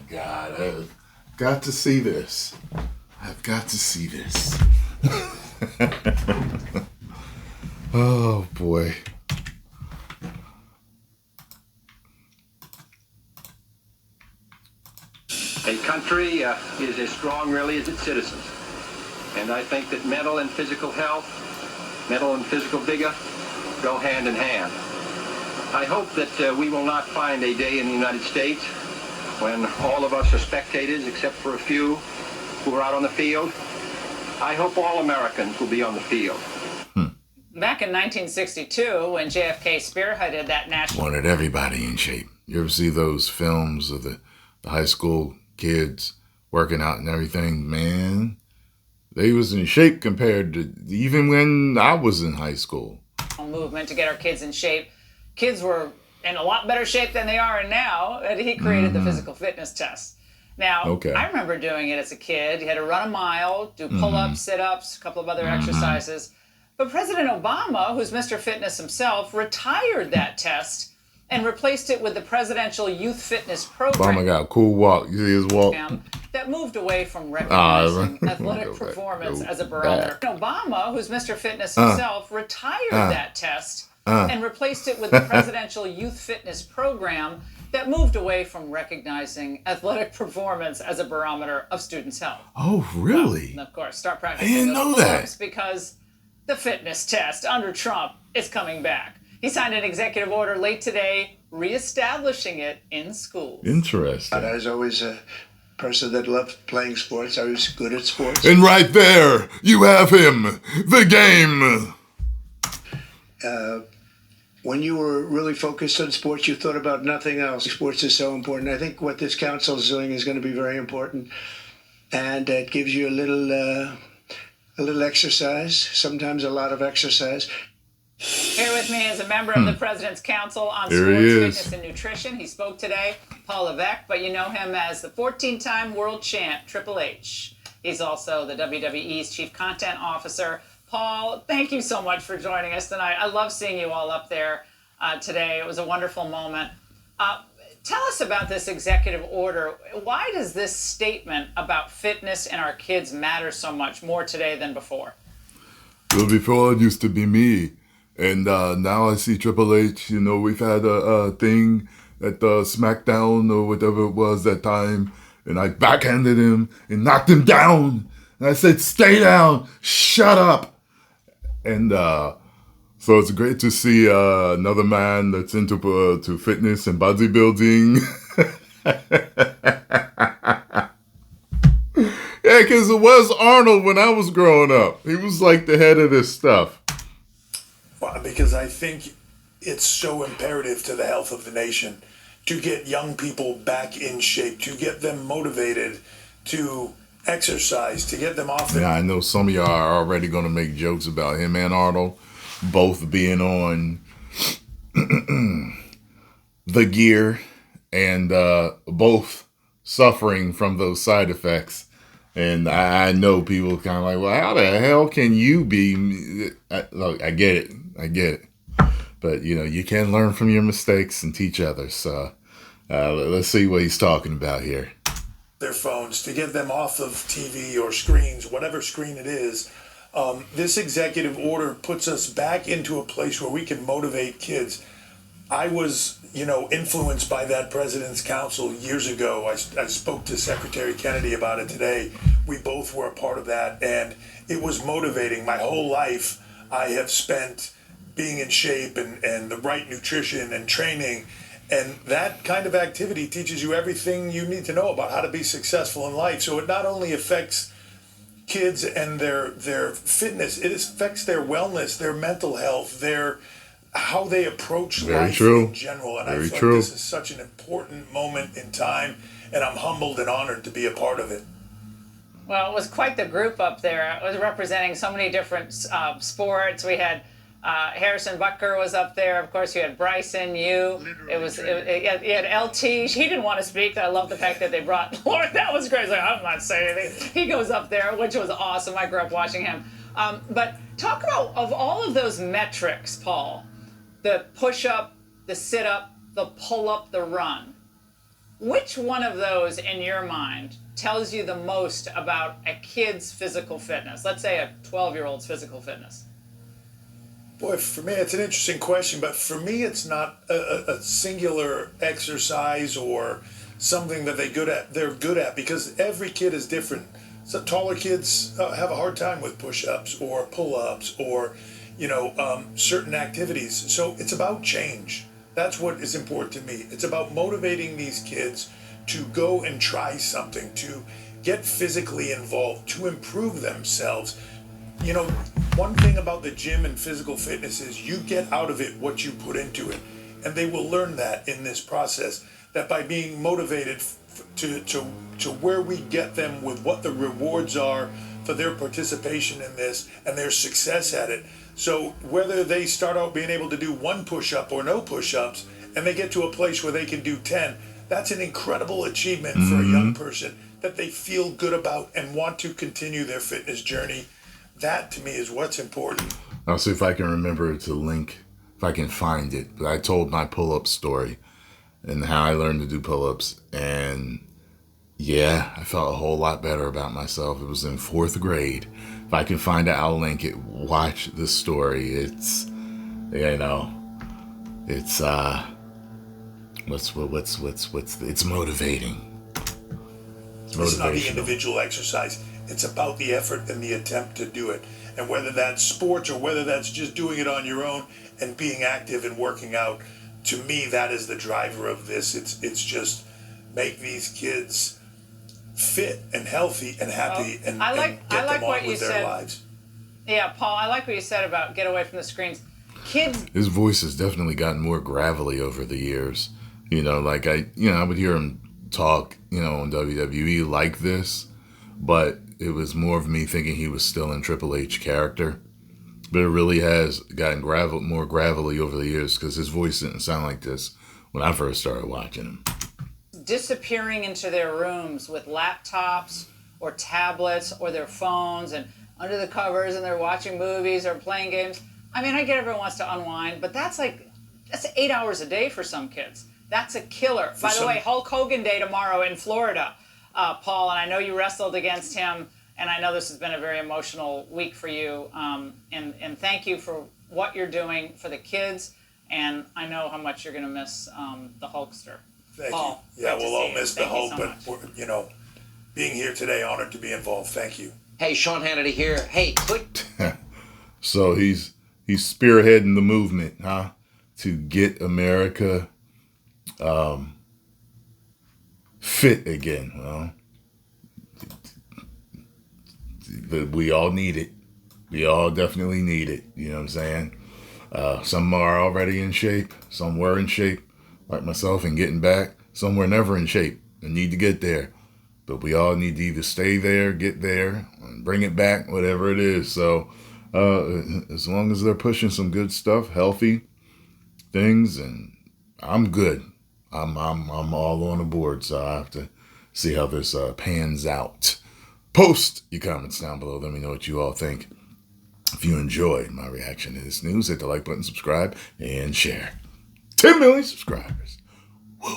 God. I've got to see this. I've got to see this. Oh, boy. A country is as strong, really, as its citizens. And I think that mental and physical health, mental and physical vigor go hand in hand. I hope that we will not find a day in the United States when all of us are spectators, except for a few who are out on the field. I hope all Americans will be on the field. Back in 1962, when JFK spearheaded that national... Wanted everybody in shape. You ever see those films of the high school kids working out and everything? Man, they was in shape compared to even when I was in high school. Movement to get our kids in shape. Kids were in a lot better shape than they are in now, and he created the physical fitness test. Now, I remember doing it as a kid. You had to run a mile, do pull-ups, sit-ups, a couple of other exercises. But President Obama, who's Mr. Fitness himself, retired that test and replaced it with the Presidential Youth Fitness Program. Obama got a cool walk. You see his walk? That moved away from recognizing athletic performance as a barometer. Obama, who's Mr. Fitness himself, retired that test and replaced it with the Presidential Youth Fitness Program that moved away from recognizing athletic performance as a barometer of students' health. Oh, really? And of course, start practicing. I didn't know that. Because the fitness test under Trump is coming back. He signed an executive order late today, reestablishing it in schools. Interesting. I was always a person that loved playing sports. I was good at sports. And right there, you have him, the game. When you were really focused on sports, you thought about nothing else. Sports is so important. I think what this council is doing is going to be very important. And it gives you a little exercise, sometimes a lot of exercise. Here with me is a member of the President's Council on Sports, Fitness, and Nutrition. He spoke today, Paul Levesque, but you know him as the 14-time world champ, Triple H. He's also the WWE's Chief Content Officer. Paul, thank you so much for joining us tonight. I love seeing you all up there today. It was a wonderful moment. Tell us about this executive order. Why does this statement about fitness and our kids matter so much more today than before? Well, before it used to be me. And now I see Triple H. You know, we've had a thing at SmackDown or whatever it was that time. And I backhanded him and knocked him down. And I said, stay down. Shut up. And so it's great to see another man that's into to fitness and bodybuilding. Yeah, because it was Arnold when I was growing up. He was like the head of this stuff. Well, because I think it's so imperative to the health of the nation to get young people back in shape, to get them motivated to exercise, to get them off. Yeah, I know some of y'all are already going to make jokes about him and Arnold both being on the gear and both suffering from those side effects. And I know people kind of like, well, how the hell can you be? Look, I get it. But, you know, you can learn from your mistakes and teach others. So let's see what he's talking about here. Their phones, to get them off of TV or screens, whatever screen it is. This executive order puts us back into a place where we can motivate kids. I was, influenced by that President's Council years ago. I spoke to Secretary Kennedy about it today. We both were a part of that, and it was motivating. My whole life I have spent being in shape and the right nutrition and training, and that kind of activity teaches you everything you need to know about how to be successful in life. So it not only affects kids and their fitness, it affects their wellness, their mental health, how they approach life in general. And I feel like this is such an important moment in time, and I'm humbled and honored to be a part of it. Well, it was quite the group up there. It was representing so many different sports. We had Harrison Butker was up there. Of course, you had Bryson, you. You had LT. He didn't want to speak. I love the fact that they brought Lord. That was great. He's like, I'm not saying anything. He goes up there, which was awesome. I grew up watching him. But talk about, of all of those metrics, Paul, the push-up, the sit-up, the pull-up, the run. Which one of those, in your mind, tells you the most about a kid's physical fitness? Let's say a 12-year-old's physical fitness. Boy, for me, it's an interesting question, but for me, it's not a singular exercise or something that they're good at, because every kid is different. So taller kids have a hard time with push-ups or pull-ups or, certain activities. So it's about change. That's what is important to me. It's about motivating these kids to go and try something, to get physically involved, to improve themselves. One thing about the gym and physical fitness is you get out of it what you put into it. And they will learn that in this process, that by being motivated to where we get them with what the rewards are for their participation in this and their success at it. So whether they start out being able to do one push-up or no push-ups, and they get to a place where they can do 10, that's an incredible achievement for a young person that they feel good about and want to continue their fitness journey. That, to me, is what's important. I'll see if I can remember to link, if I can find it. But I told my pull-up story and how I learned to do pull-ups. And yeah, I felt a whole lot better about myself. It was in 4th grade. If I can find it, I'll link it. Watch the story. It's, it's it's motivating. It's not the individual exercise. It's about the effort and the attempt to do it. And whether that's sports or whether that's just doing it on your own and being active and working out, to me, that is the driver of this. It's just make these kids fit and healthy and happy and get them on with their lives. Yeah, Paul, I like what you said about get away from the screens. Kids. His voice has definitely gotten more gravelly over the years. I would hear him talk, on WWE like this, but it was more of me thinking he was still in Triple H character. But it really has gotten more gravelly over the years, because his voice didn't sound like this when I first started watching him. Disappearing into their rooms with laptops or tablets or their phones and under the covers, and they're watching movies or playing games. I mean, I get everyone wants to unwind, but that's 8 hours a day for some kids. That's a killer. By the way, Hulk Hogan Day tomorrow in Florida, Paul, and I know you wrestled against him, and I know this has been a very emotional week for you. And thank you for what you're doing for the kids, and I know how much you're going to miss the Hulkster. Thank Paul, you. Yeah, we'll all miss the Hulk, but being here today, honored to be involved. Thank you. Hey, Sean Hannity here. Hey, click. So he's spearheading the movement, to get America fit again. Well, we all need it. We all definitely need it. You know what I'm saying? Some are already in shape. Some were in shape, like myself, and getting back. Some were never in shape and need to get there. But we all need to either stay there, get there, and bring it back, whatever it is. So as long as they're pushing some good stuff, healthy things, and I'm good. I'm all on the board. So I have to see how this pans out. Post your comments down below. Let me know what you all think. If you enjoyed my reaction to this news, hit the like button, subscribe, and share. 10 million subscribers. Woo!